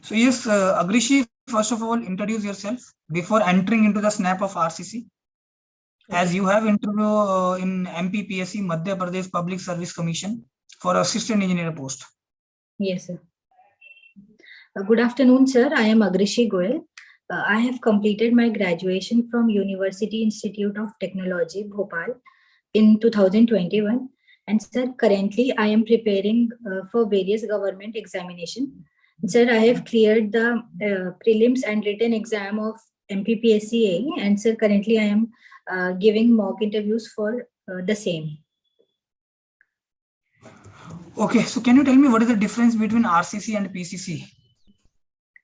So yes, Agrishi, first of all, introduce yourself before entering into the snap of RCC. As Okay. you have interview in MPPSC, Madhya Pradesh Public Service Commission, for assistant engineer post. Yes, sir. Good afternoon, sir. I am Agrishi Goel. I have completed my graduation from University Institute of Technology, Bhopal, in 2021. And sir, currently I am preparing for various government examination. Sir, I have cleared the prelims and written exam of MPPSC, and sir, currently I am giving mock interviews for the same. Okay, so can you tell me what is the difference between RCC and PCC?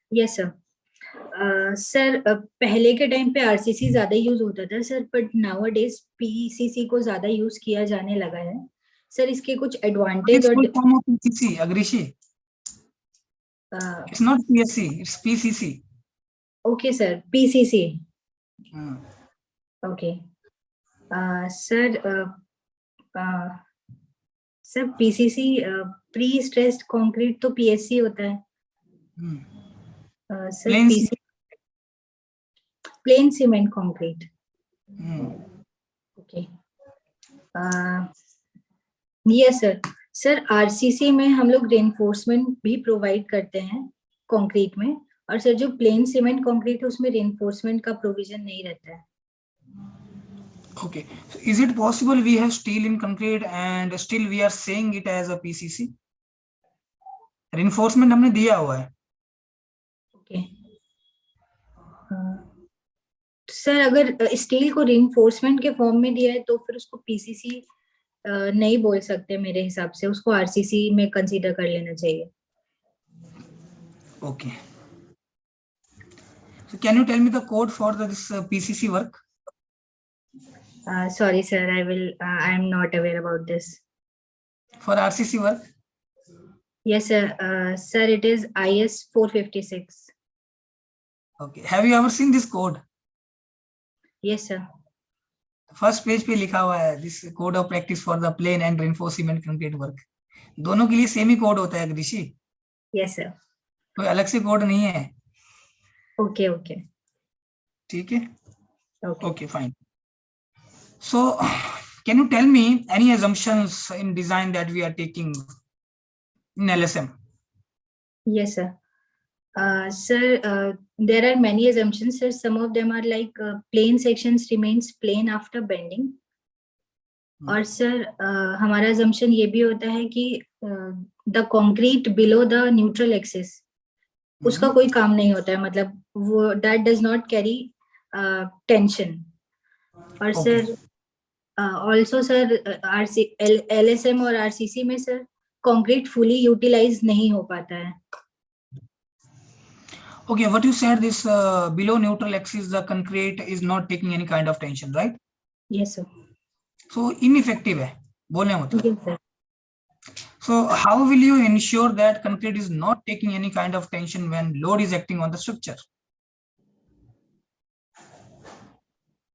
Yes, sir. Sir पहले के time पे RCC ज्यादा use होता था sir, but nowadays PCC को ज्यादा use किया जाने लगा है सर. इसके कुछ एडवांटेज और PCC, Agrishi. It's not PSC, it's PCC. Okay sir, PCC. Okay sir. Sir PCC pre stressed concrete तो पीएससी होता है sir. PC plane cement concrete. Okay. Yes sir. Sir RCC में हम लोग रेनफोर्समेंट भी प्रोवाइड करते हैं कंक्रीट में, और सर जो प्लेन सीमेंट कंक्रीट है उसमें रेनफोर्समेंट का प्रोविजन नहीं रहता है. Okay, so is it possible we have steel in concrete and still we are saying it as a PCC? Reinforcement हमने दिया हुआ है. ओके सर, अगर स्टील को रेनफोर्समेंट के फॉर्म में दिया है तो फिर उसको पीसीसी नहीं बोल सकते मेरे हिसाब से, उसको आरसीसी में कंसीडर कर लेना चाहिए. Okay. So can you tell me the code for this PCC work? Sorry sir, I am not aware about this. For RCC work? Yes sir. Sir, it is IS 456. Okay. Have you ever seen this code? Yes sir. First page पे लिखा हुआ है this code of practice for the plain and reinforced cement concrete work. दोनों के लिए same ही code होता है ऋषि. Yes sir. कोई अलग से कोड नहीं है. Okay, okay. ठीक है. Okay. Okay, fine. So, can you tell me any assumptions in design that we are taking in LSM? Yes, sir. Sir, there are many assumptions, sir. Some of them are like plane sections remains plane after bending. और sir हमारा assumption ये भी होता है कि the concrete below the neutral axis उसका कोई काम नहीं होता है, मतलब वो that does not carry tension. और सर also सर LSM और RCC में सर concrete fully utilize नहीं हो पाता है. Okay, what you said this below neutral axis the concrete is not taking any kind of tension, right? Yes sir. So ineffective है बोलने मतलब. Yes sir. So how will you ensure that concrete is not taking any kind of tension when load is acting on the structure?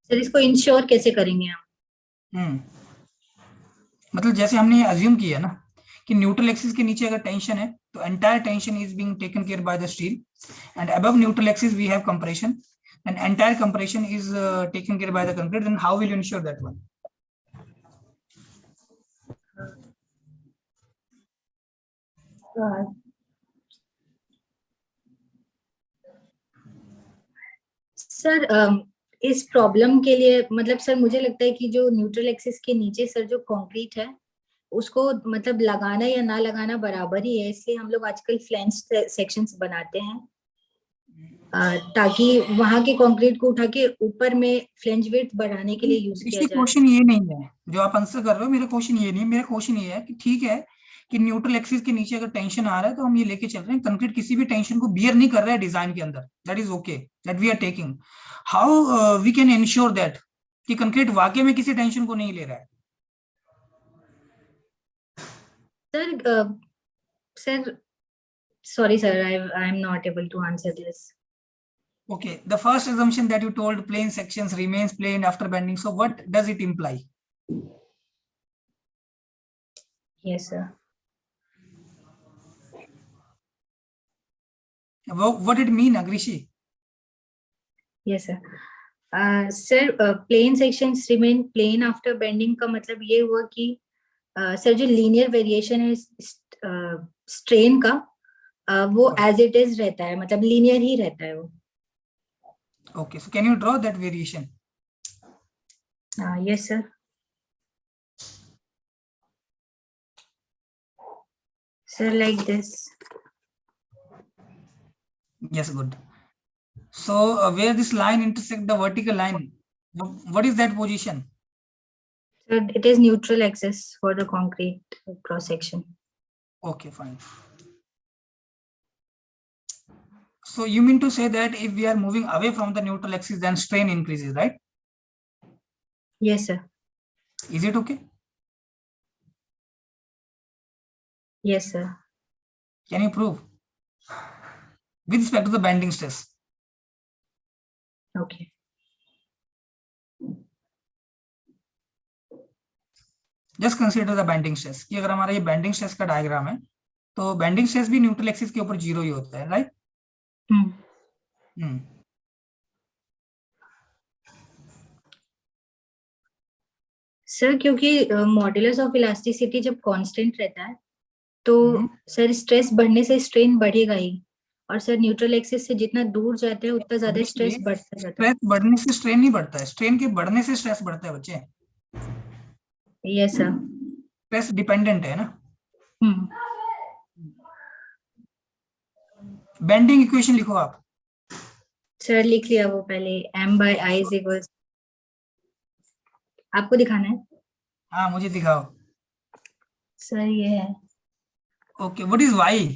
Sir इसको ensure कैसे करेंगे हम? मतलब जैसे हमने अज्यूम किया ना कि न्यूट्रल एक्सिस के नीचे अगर टेंशन है तो entire tension is being taken care by the steel, and above neutral axis we have compression and entire compression is taken care by the concrete. Then how will you ensure that one? Sir इस problem के लिए मतलब sir मुझे लगता है कि जो neutral axis के नीचे सर जो कंक्रीट है उसको मतलब लगाना या ना लगाना बराबर ही है, इसलिए हम लोग आजकल फ्लैंज सेक्शंस बनाते हैं ताकि वहां के कंक्रीट को उठा के ऊपर में फ्लैंज विड्थ बढ़ाने के लिए यूज किया जाए. क्वेश्चन ये नहीं है जो आप आंसर कर रहे हो, मेरा क्वेश्चन ये नहीं, मेरा क्वेश्चन ये है कि ठीक है कि न्यूट्रल एक्सिस के नीचे अगर टेंशन आ रहा है तो हम ये लेके चल रहे हैं, कंक्रीट किसी भी टेंशन को बियर नहीं कर रहा है डिजाइन के अंदर, that is okay, that we are taking. How we can ensure that कि कंक्रीट वाकई में किसी टेंशन को नहीं ले रहा है? Sir sorry sir, I am not able to answer this. Okay, the first assumption that you told plane sections remains plane after bending, so what does it imply? Yes sir. What it mean, Agrishi? Yes sir. Sir plane sections remain plane after bending का मतलब ये हुआ कि sir जो linear variation है strain का वो as it is रहता है, मतलब लीनियर ही रहता है वो. Okay, so can you draw that variation? Yes sir. Sir, like this. Yes, good. So where this line intersect the vertical line, what is that position? Sir, it is neutral axis for the concrete cross section. Okay, fine. So you mean to say that if we are moving away from the neutral axis, then strain increases, right? Yes sir. Is it okay? Yes sir. Can you prove with respect to the bending stress? Okay. Just consider the bending stress कि अगर हमारा ये bending stress का diagram है तो bending stress भी neutral axis के ऊपर जीरो ही होता है, राइट? सर क्योंकि मॉड्यूलस ऑफ इलास्टिसिटी जब कांस्टेंट रहता है तो सर स्ट्रेस बढ़ने से स्ट्रेन बढ़ेगा ही, और सर न्यूट्रल एक्सिस से जितना दूर जाते हैं उतना ज्यादा स्ट्रेस बढ़ता जाता है. स्ट्रेस बढ़ने से स्ट्रेन नहीं बढ़ता है, स्ट्रेन के बढ़ने से स्ट्रेस बढ़ता है बच्चे. Yes sir. स्ट्रेस डिपेंडेंट है ना. बेंडिंग इक्वेशन लिखो आप. सर लिख लिया वो पहले. m/i इज इक्वल्स, आपको दिखाना है? हाँ मुझे दिखाओ. सर ये है. Okay, what is y?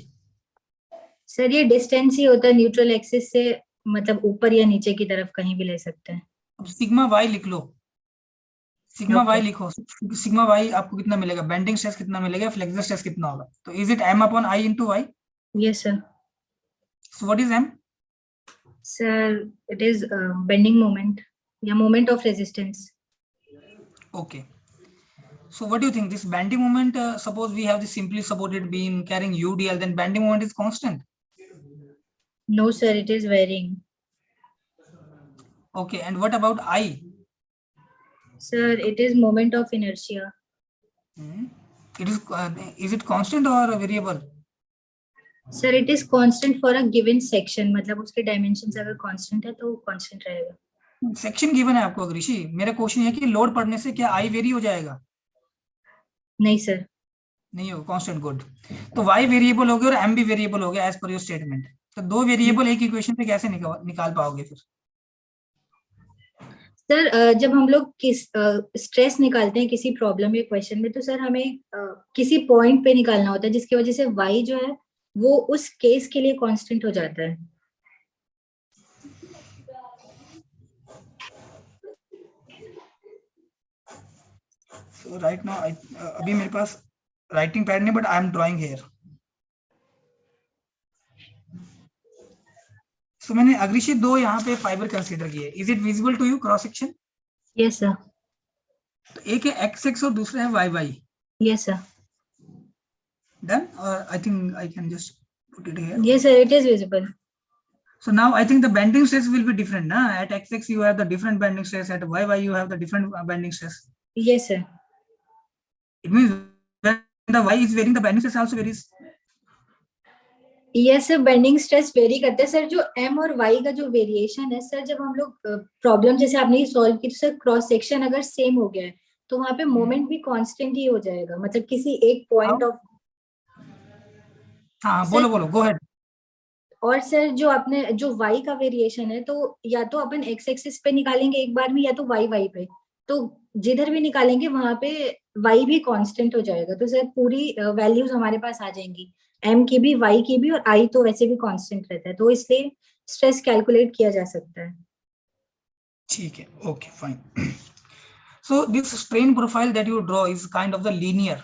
Sir ये डिस्टेंस ही होता है न्यूट्रल एक्सिस से, मतलब ऊपर या नीचे की तरफ कहीं भी ले सकते हैं. अब सिग्मा y लिख लो. सिग्मा y लिखो. सिग्मा y आपको कितना मिलेगा? बेंडिंग स्ट्रेस कितना मिलेगा, फ्लेक्सर स्ट्रेस कितना होगा? तो is it m/i into y? Yes sir. So what is m? Sir it is bending moment या moment of resistance. Okay. So what do you think? This bending moment, suppose we have the simply supported beam carrying UDL, then bending moment is constant. No sir, it is varying. Okay, and what about I? Sir, it is moment of inertia. It is it constant or variable? Sir, it is constant for a given section. मतलब उसके dimensions अगर constant है तो constant रहेगा. Section given है आपको अग्रिशी. मेरा question है कि लोड पड़ने से क्या आई वेरी हो जाएगा? नहीं सर. नहीं हो. कांस्टेंट. गुड. तो y वेरिएबल हो गया और m भी वेरिएबल हो गया एज पर योर स्टेटमेंट. तो दो वेरिएबल एक इक्वेशन पे कैसे निकाल पाओगे फिर? सर जब हम लोग स्ट्रेस निकालते हैं किसी प्रॉब्लम या क्वेश्चन में, तो सर हमें किसी पॉइंट पे निकालना होता है जिसकी वजह से y जो है वो उस केस के लिए कांस्टेंट हो जाता है. So right now अभी मेरे पास राइटिंग पैड नहीं, but I am drawing here. So मैंने अग्रिशी दो यहाँ पे फाइबर कंसीडर किए. Is it visible to you cross section? Yes sir. तो एक है एक्स एक्स और दूसरा है Y Y. Yes sir. Done. और I think I can just put it here. Yes sir, it is visible. So now I think the bending stress will be different, na? At x-axis you have the different bending stress, at y-y you have the different bending stress. Yes sir. It means when the y is varying, the bending stress also varies. Yes sir, bending stress very करता है sir. जो m और y का जो variation है sir, जब हम लोग प्रॉब्लम जैसे आपने सॉल्व की तो सर क्रॉस सेक्शन अगर सेम हो गया है तो वहां पे मोमेंट भी कांस्टेंट ही हो जाएगा, मतलब किसी एक पॉइंट ऑफ. हाँ बोलो बोलो, गो अहेड. और सर जो आपने जो y का वेरिएशन है, तो या तो अपन x एक्सिस पे निकालेंगे एक बार में, या तो y पे. तो जिधर भी निकालेंगे वहां पे y भी कांस्टेंट हो जाएगा. तो सर पूरी वैल्यूज हमारे पास आ जाएंगी, m की भी, y की भी, और i तो वैसे भी कांस्टेंट रहता है, तो इसलिए स्ट्रेस कैलकुलेट किया जा सकता है. ठीक है. Okay fine. So this strain profile that you draw is kind of the linear.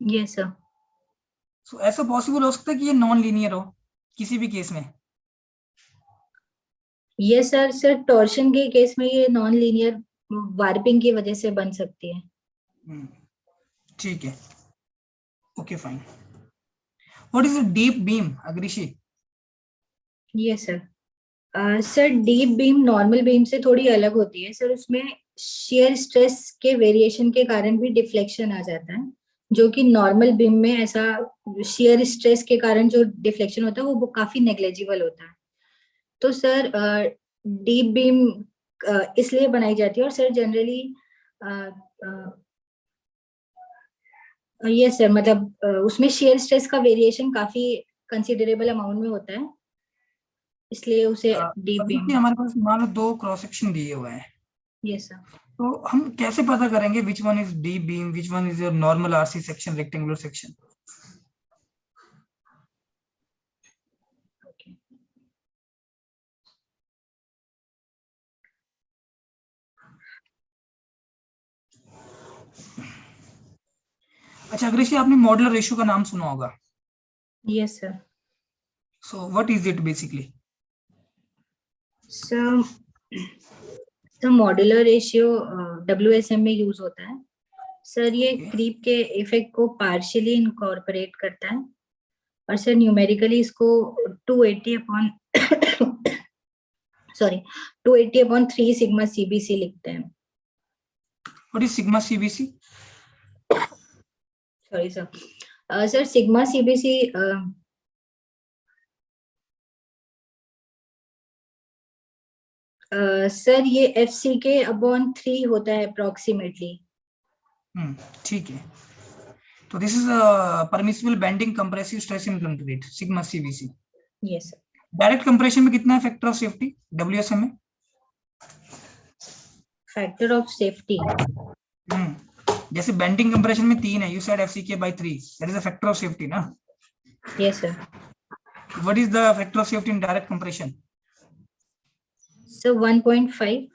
Yes sir. So ऐसा पॉसिबल हो सकता है कि ये नॉन लीनियर हो किसी भी केस में? Yes sir. सर टॉर्शन के केस में ये नॉन लीनियर वार्पिंग की वजह से बन सकती है. ठीक है. Okay fine. What is a deep beam, Agrishi? Yes sir. Sir deep beam normal beam से थोड़ी अलग होती है सर, उसमें शेयर स्ट्रेस के वेरिएशन के कारण भी डिफ्लेक्शन आ जाता है, जो कि नॉर्मल बीम में ऐसा शेयर स्ट्रेस के कारण जो डिफ्लेक्शन होता है वो काफी नेग्लेजिबल होता है। तो सर डीप बीम इसलिए बनाई जाती है, और सर जनरली ये सर मतलब उसमें शेयर स्ट्रेस का वेरिएशन काफी कंसिडरेबल अमाउंट में होता है, इसलिए उसे डीप अभी बीम। कि हमारे पास मान लो 2 क्रॉस सेक्शन दिए हुए हैं, यस सर। तो हम कैसे पता करेंगे which one is D beam, which one is your normal RC section, rectangular section? अच्छा अग्रेशी, आपने मॉडुलर रेशियो का नाम सुना होगा। Yes sir. So what is it basically? Sir modular ratio WSM में यूज होता है सर। ये Okay. क्रीप के इफेक्ट को पार्शियली इनकॉर्पोरेट करता है, और सर न्यूमेरिकली इसको 280 upon sorry 280 upon 3 sigma CBC लिखते हैं। What is sigma CBC? Sorry sir. Sir sigma CBC sir ये FCK अपॉन 3 होता है अप्रोक्सीमेटली। ठीक है। तो this is permissible bending compressive stress in concrete, sigma CBC। Yes sir. Direct compression में कितना है फैक्टर ऑफ सेफ्टी WSM में? फैक्टर ऑफ सेफ्टी जैसे बेंडिंग कंप्रेशन में 3 है, you said FCK/3, that is a factor of safety ना? Yes sir. What is the factor of safety in direct compression? Sir 1.5।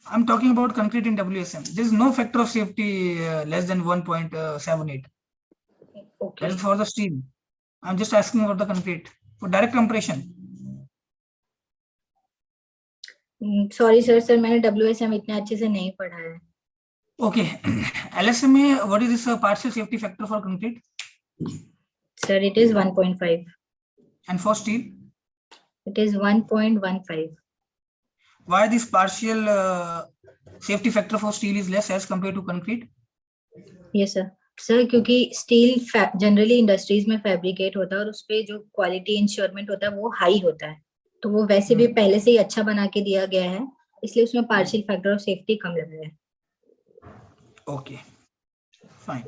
I'm talking about concrete in WSM. There is no factor of safety less than 1.78. Okay. That is for the steel. I'm just asking about the concrete. For direct compression. Sorry sir, sir मैंने WSM इतने अच्छे से नहीं पढ़ा है। Okay. LSM में what is this partial safety factor for concrete? Sir, it is 1.5. And for steel? It is 1.15. Why this partial safety factor for steel is less as compared to concrete? Yes sir. Sir क्योंकि steel generally industries में fabricate होता है और उसपे जो quality इंश्योरमेंट होता है वो हाई होता है, तो वो वैसे भी पहले से ही अच्छा बना के दिया गया है, इसलिए उसमें पार्शियल फैक्टर ऑफ सेफ्टी कम लग रहा है। Okay, fine.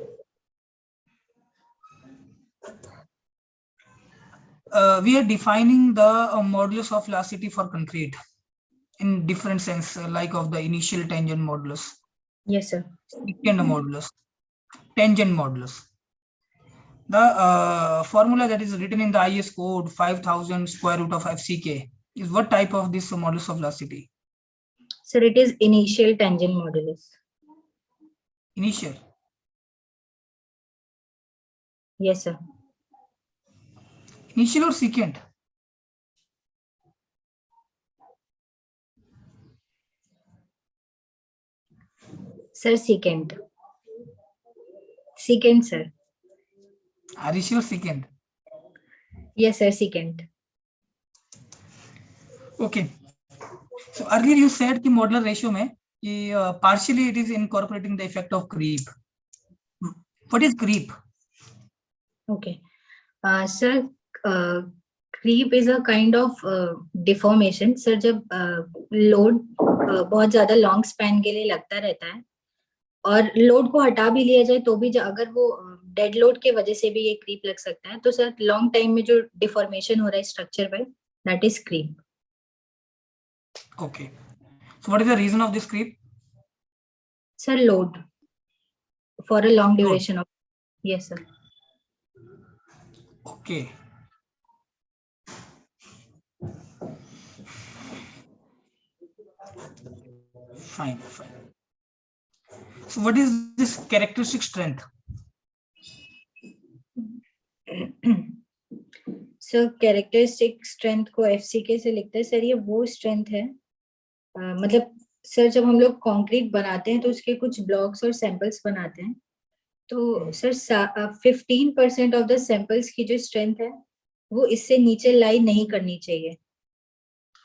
We are defining the modulus of elasticity for concrete in different sense, like of the initial tangent modulus. Yes sir. Second modulus, tangent modulus. The formula that is written in the IS code 5000 square root of FCK is what type of this modulus of elasticity? Sir, it is initial tangent modulus. Initial? Yes sir. Initial or secant? Sir, secant. Secant sir. Are you sure secant? Yes sir, secant. Okay. So earlier you said कि modular ratio में कि partially it is incorporating the effect of creep. What is creep? Okay. Sir, creep is a kind of deformation. Sir, जब load बहुत ज्यादा long span के लिए लगता रहता है और लोड को हटा भी लिया जाए तो भी अगर वो डेड लोड के वजह से भी ये क्रीप लग सकता है, तो सर लॉन्ग टाइम में जो डिफॉर्मेशन हो रहा है स्ट्रक्चर पे, that is creep. Okay. So what is the reason of this creep? Sir, load for a long duration of. Yes sir. Okay. Fine. So what is this characteristic strength? Sir characteristic strength को FCK से लिखते हैं sir. ये वो strength है मतलब sir जब हम लोग कंक्रीट बनाते हैं तो उसके कुछ ब्लॉक्स और सैंपल्स बनाते हैं, तो सर 15% ऑफ द सैंपल्स की जो स्ट्रेंथ है वो इससे नीचे लाई नहीं करनी चाहिए।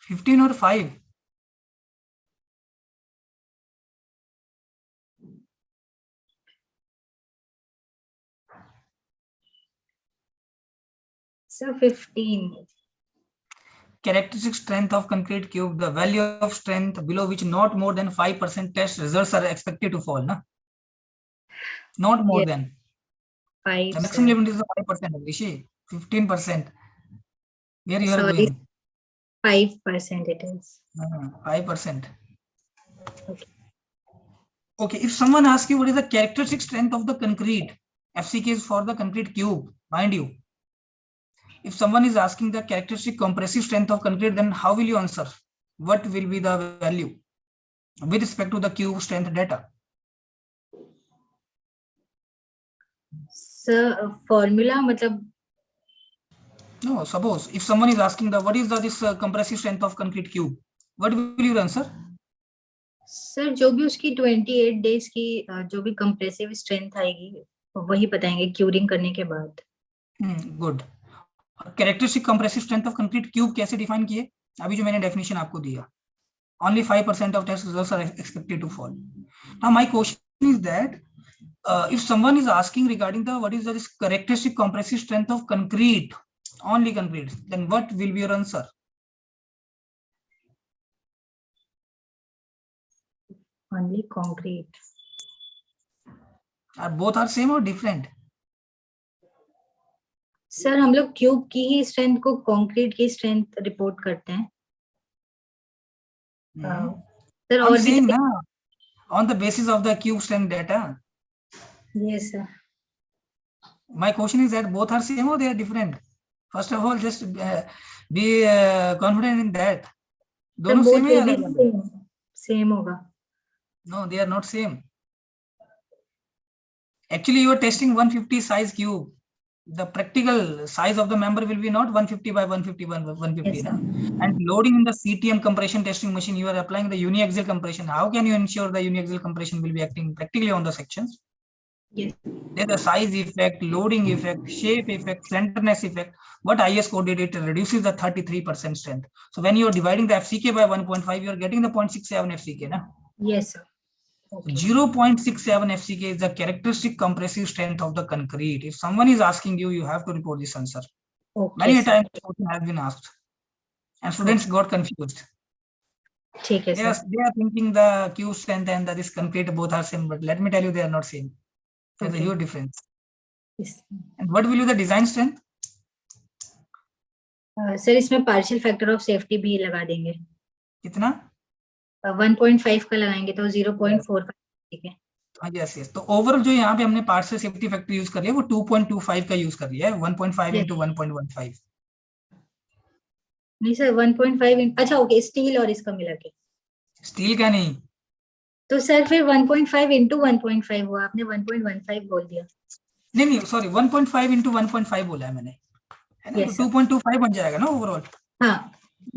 15 और 5? Sir 15। Characteristic strength of concrete cube, the value of strength below which not more than 5% test results are expected to fall, na? Not more Yes, than. 5 The maximum sir. limit is 5%, Rishi. 15%. Where you are Sorry, going? 5% it is. 5%. Okay. Okay, if someone asks you what is the characteristic strength of the concrete, FCK is for the concrete cube, mind you. If someone is asking the characteristic compressive strength of concrete, then how will you answer? What will be the value with respect to the cube strength data? Sir formula मतलब No, suppose if someone is asking the what is the this compressive strength of concrete cube, what will you answer? Sir जो भी उसकी 28 days की जो भी compressive strength आएगी वही बताएंगे क्यूरिंग करने के बाद। Good. Characteristic compressive strength of concrete cube कैसे डिफाइन किए? अभी जो मैंने डेफिनेशन आपको दिया, only 5% of test results are expected to fall. Now my question is that if someone is asking regarding the what is the this characteristic compressive strength of concrete, only concrete, then what will be your answer? Only concrete. Are both are same or different? Sir हम लोग cube की ही strength को concrete की strength report करते हैं। Sir I'm और भी saying na, on the basis of the cube strength data. Yes sir. My question is that both are same or they are different? First of all, just be confident in that. दोनों both same है या will be अलग अलग? same होगा। No, they are not same. Actually, you are testing 150 size cube. The practical size of the member will be not 150 by 150 by 150. Yes, Na? And loading in the CTM compression testing machine, you are applying the uniaxial compression. How can you ensure the uniaxial compression will be acting practically on the sections? Yes. There's a size effect, loading effect, shape effect, slenderness effect. What IS code did, it reduces the 33% strength. So when you are dividing the FCK by 1.5, you are getting the 0.67 FCK. Na? Yes sir. Okay. 0.67 FCK is the characteristic compressive strength of the concrete. If someone is asking you, you have to report this answer. Okay, Many sir. times question has been asked, and students got confused. ठीक है sir. They are thinking the Q strength and this concrete both are same, but let me tell you, they are not same. There's a huge difference. Yes. And what will be the design strength? Sir इसमें partial factor of safety भी लगा देंगे। कितना? 1.5 का लगाएंगे तो 0.45। ठीक है। Yes yes. तो ओवरऑल जो यहाँ पे हमने पार्शियल सेफ्टी फैक्टर यूज कर लिया वो 2.25 का यूज कर लिया है, 1.5 into 1.15। नहीं सर 1.5 अच्छा ओके, स्टील और इसका मिला के। स्टील का नहीं तो सर फिर 1.5 into 1.5 हुआ, आपने 1.15 बोल दिया। नहीं सॉरी, 1.5 into 1.5 बोला है मैंने, है ना? yes, तो 2.25 बन जाएगा ना ओवरऑल। हाँ।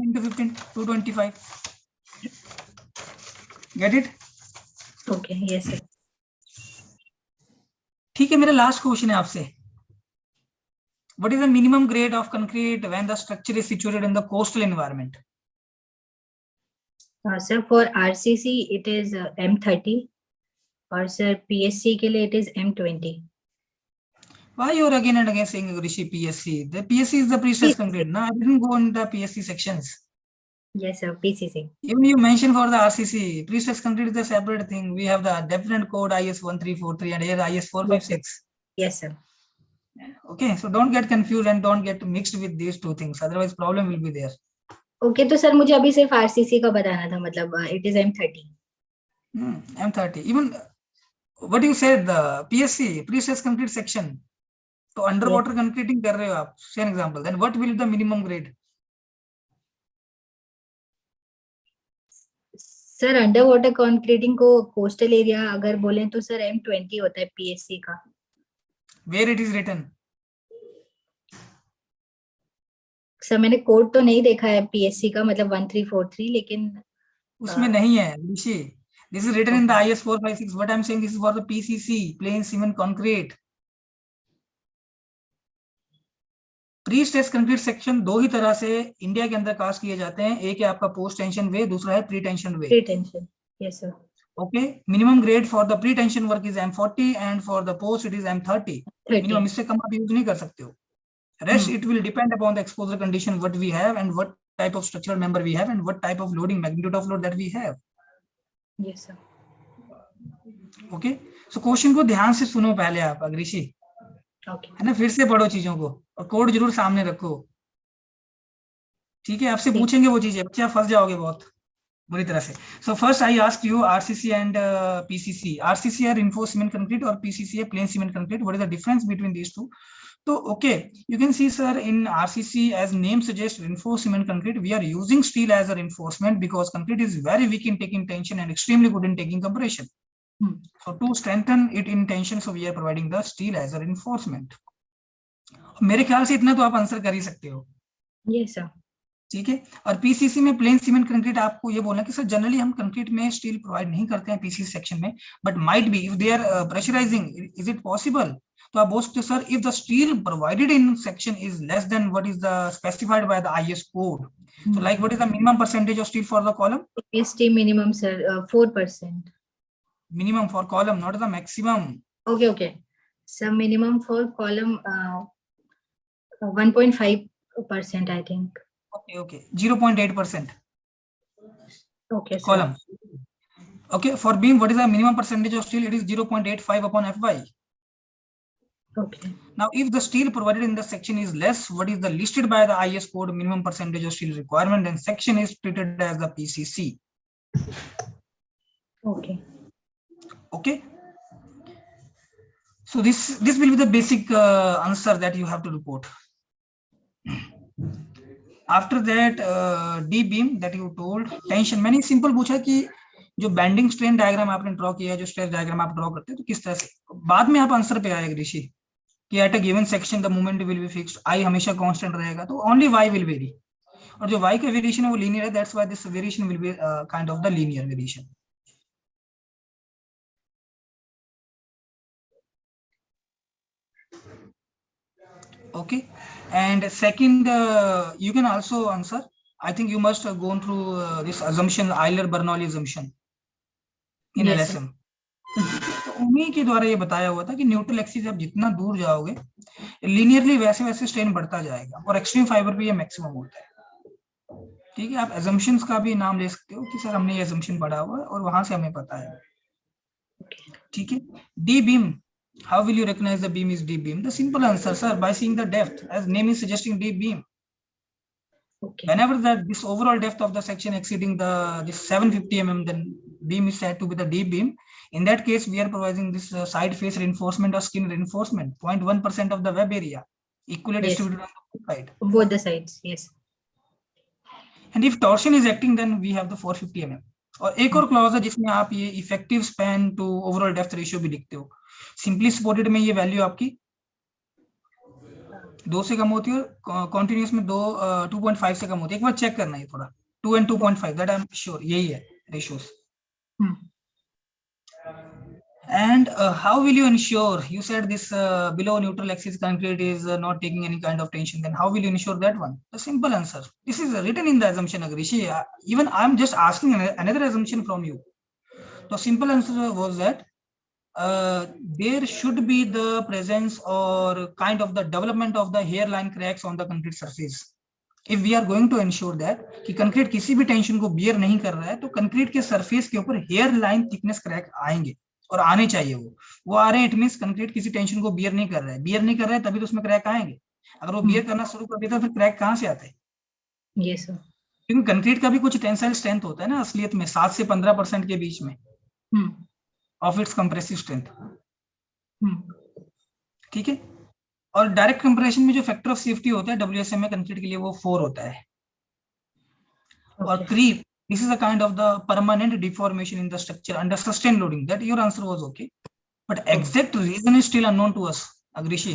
into 15 225। Get it? Okay yes sir. ठीक है, मेरा लास्ट क्वेश्चन है आपसे। What is the minimum grade of concrete when the structure is situated in the coastal environment? Sir, for RCC it is M30 और sir PSC के लिए it is M20. Why you are again and again saying Rishi PSC? The PSC is the pre-stressed concrete. No, I didn't go in the PSC sections. Yes sir, PCC. Even you mentioned for the RCC, pre-stressed concrete is a separate thing. We have the definite code IS 1343 and here IS 456. Yes sir. Okay, so don't get confused and don't get mixed with these two things. Otherwise, problem will be there. Okay, तो sir मुझे अभी सिर्फ RCC का बताना था, मतलब it is M30. M30. Even what you said, the PSC pre-stressed concrete section. तो underwater concreting कर रहे हो आप, say an example. Then what will the minimum grade? Sir under water concreting को कोस्टल एरिया अगर बोलें तो सर M20 होता है PSC का। Where it is written? Sir मैंने कोड तो नहीं देखा है PSC का, मतलब 1343, लेकिन उसमें नहीं है ऋषि। This is written in the IS 456. What I'm saying, this is for the PCC, plain cement concrete. Pre stress concrete section दो ही तरह से इंडिया के अंदर कास्ट किए जाते हैं, एक है आपका पोस्ट टेंशन वे, दूसरा है pre tension way. Pre-tension. Yes, sir. Okay, minimum grade for the pre tension work is M40 and for the post it is M30। 30. Minimum, इससे कम आप यूज नहीं कर सकते हो। Rest it will depend upon the exposure condition what we have and what type of structural member we have and what type of loading, magnitude of load that we have. Yes, sir. Okay, so question को ध्यान से सुनो पहले आप अग्रिशी, Okay. है ना, फिर से पढ़ो चीजों को और कोड जरूर सामने रखो, ठीक है। आपसे ठीक। पूछेंगे वो चीजें, बच्चे आप फंस जाओगे बहुत बुरी तरह से। So first I ask you RCC and PCC. RCC है reinforced cement concrete और पीसीसी है plain cement concrete. What is the difference between these two? So okay, you can see sir, in RCC as name suggests reinforced cement concrete, we are using steel as a reinforcement because concrete is very weak in taking tension and extremely good in taking compression. So to strengthen it in tension, so we are providing the steel as a reinforcement. मेरे ख्याल से इतना तो आप answer कर ही सकते हो। Yes, sir. ठीक है। और पीसीसी में प्लेन सीमेंट कंक्रीट, आपको ये बोलना कि सर जनरली हम कंक्रीट में स्टील प्रोवाइड नहीं करते हैं पीसीसी सेक्शन में, but might be if they are pressurising, is it possible? तो आप बोल सकते हो sir, if the steel provided in section is less than what is the specified by the IS code, so like what is the minimum percentage of steel for the column? ST minimum, sir, 4%. Minimum for column, not the maximum. Okay, okay. So minimum for column 1.5%, I think. Okay, okay, 0.8% Okay, sir. column. Okay, for beam, what is the minimum percentage of steel? It is 0.85 upon Fy. Okay. Now, if the steel provided in the section is less, what is the listed by the IS code minimum percentage of steel requirement, then section is treated as the PCC. Okay. Okay. So this will be the basic answer that you have to report. After that, D beam that you told, tension, मैंने simple पूछा कि जो bending strain diagram आपने draw किया, जो stress diagram आप draw करते हैं, तो किस तरह से, बाद में आप आंसर पे आएगा ऋषि कि at a given section the moment will be fixed, I हमेशा कांस्टेंट रहेगा, तो ओनली वाई विल वेरी, और जो वाई का वेरिएशन है वो लीनियर है, that's why this variation will be kind of the linear variation. Okay, and second, you can also answer, I think you must have gone through this assumption, Euler-Bernoulli assumption in Yes, LSM. तो उन्हीं के द्वारा ये बताया हुआ था कि neutral axis से आप जितना दूर जाओगे लीनियरली वैसे वैसे स्ट्रेन बढ़ता जाएगा, और एक्सट्रीम फाइबर पे ये मैक्सिमम होता है। ठीक है, आप assumptions का भी नाम ले सकते हो कि सर हमने ये assumption पढ़ा हुआ है और वहां से हमें पता है। ठीक है, D beam, how will you recognize the beam is deep beam? The simple answer, sir, by seeing the depth, as name is suggesting deep beam. Okay. Whenever this overall depth of the section exceeding this 750 mm, then beam is said to be the deep beam. In that case, we are providing this side face reinforcement or skin reinforcement, 0.1% of the web area, equally Yes. distributed on the side. Both the sides, yes. And if torsion is acting, then we have the 450 mm. और एक और clause है जिसमें आप ये effective span to overall depth ratio भी लिखते हो। सिंपली सपोर्टेड में ये वैल्यू आपकी 2 से कम होती है और कॉन्टिन्यूस में 2.5 से कम होती है। एक बार चेक करना है थोड़ा, 2 and 2.5, that I am sure यही है ratios. And how will you ensure, you said this below neutral axis concrete is not taking any kind of tension, then how will you ensure that one? The simple answer, this is written in the assumption, Agrishi. Even I'm just asking another assumption from you. The simple answer was that there should be the presence or kind of the development of the hairline cracks on the concrete surface. If we are going to ensure that कि concrete किसी भी tension को bear नहीं कर रहा है, तो concrete के surface के ऊपर hairline thickness crack आएंगे और आने चाहिए। वो आ रहे हैं, इट मींस कंक्रीट किसी टेंशन को बियर नहीं कर रहा है, बियर नहीं कर रहा है तभी तो उसमें क्रैक आएंगे। अगर वो बियर करना शुरू कर देता तो फिर क्रैक कहाँ से आते हैं? Yes, sir. क्योंकि कंक्रीट का भी कुछ टेंसाइल स्ट्रेंथ होता है ना असलियत में, 7 से 15% के बीच में ऑफ इट्स कंप्रेसिव स्ट्रेंथ। ठीक है, और डायरेक्ट कंप्रेशन में जो फैक्टर ऑफ सेफ्टी होता है WSM में कंक्रीट के लिए वो 4 होता है। और creep, this is a kind of the permanent deformation in the structure under sustained loading. That your answer was okay, but exact reason is still unknown to us, Agrishi.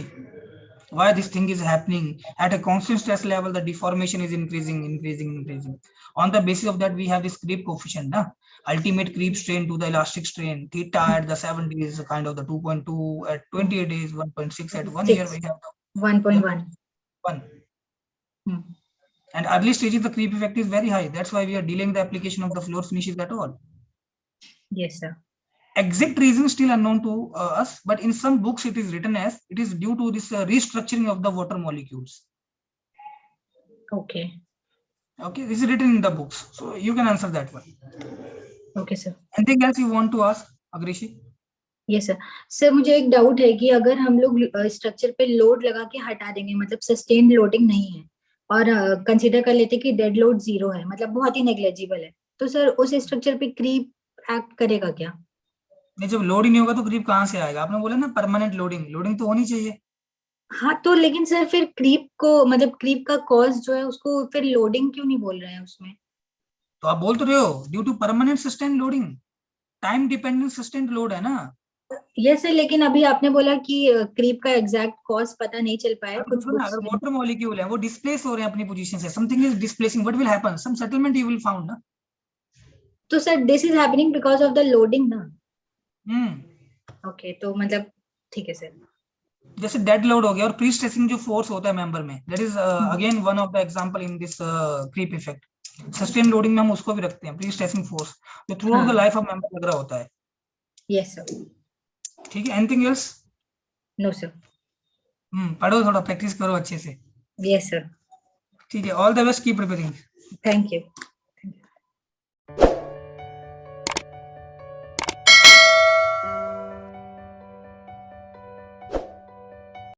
Why this thing is happening at a constant stress level? The deformation is increasing. On the basis of that, we have this creep coefficient, na? Ultimate creep strain to the elastic strain. Theta at the 70 is kind of the 2.2 at 28 days, 1.6 at 1 year. We have 1.1. And early stages, the creep effect is very high. That's why we are delaying the application of the floor finishes at all. Yes, sir. Exact reason still unknown to us, but in some books it is written as it is due to this restructuring of the water molecules. Okay. Okay, this is written in the books, so you can answer that one. Okay, sir. Anything else you want to ask, Agrishi? Yes sir. Sir मुझे एक doubt है कि अगर हम लोग structure पे load लगा के हटा देंगे, मतलब सस्टेन्ड लोडिंग नहीं है और कंसीडर कर लेते कि डेड लोड 0 है, मतलब बहुत ही नेग्लिजिबल है, तो सर उस स्ट्रक्चर पे क्रीप एक्ट करेगा क्या? नहीं, जब लोड ही नहीं होगा तो क्रीप कहाँ से आएगा? आपने बोला ना परमानेंट लोडिंग तो होनी चाहिए. हाँ, तो लेकिन सर फिर क्रीप को, मतलब क्रीप का कॉज जो है उसको फिर लोडिंग क्यों नहीं बोल रहे हैं उसमें? तो आप बोल तो रहे हो due to permanent sustained loading, time dependent sustained load है ना. यस सर, लेकिन अभी आपने बोला कि क्रीप का एग्जैक्ट कॉज पता नहीं चल पाया कुछ अगर बुक्स में. वाटर मॉलिक्यूल है वो डिस्प्लेस हो रहे हैं अपनी पोजीशन से, something is displacing, what will happen? Some settlement you will found ना. तो sir this is happening because of the loading ना. ओके, तो मतलब ठीक है सर. जैसे डेड लोड हो गया और प्री स्ट्रेसिंग जो फोर्स होता है मेंबर में, that is again one of the example in this creep effect. Sustain loading में हम उसको भी रखते हैं, प्री स्ट्रेसिंग फोर्स, जो throughout the life of member लग रहा होता है. Yes sir. ठीक है, एनीथिंग एल्स? No sir. पढ़ो, थोड़ा प्रैक्टिस करो अच्छे से. Yes sir. ठीक है, all the best, keep preparing. Thank you.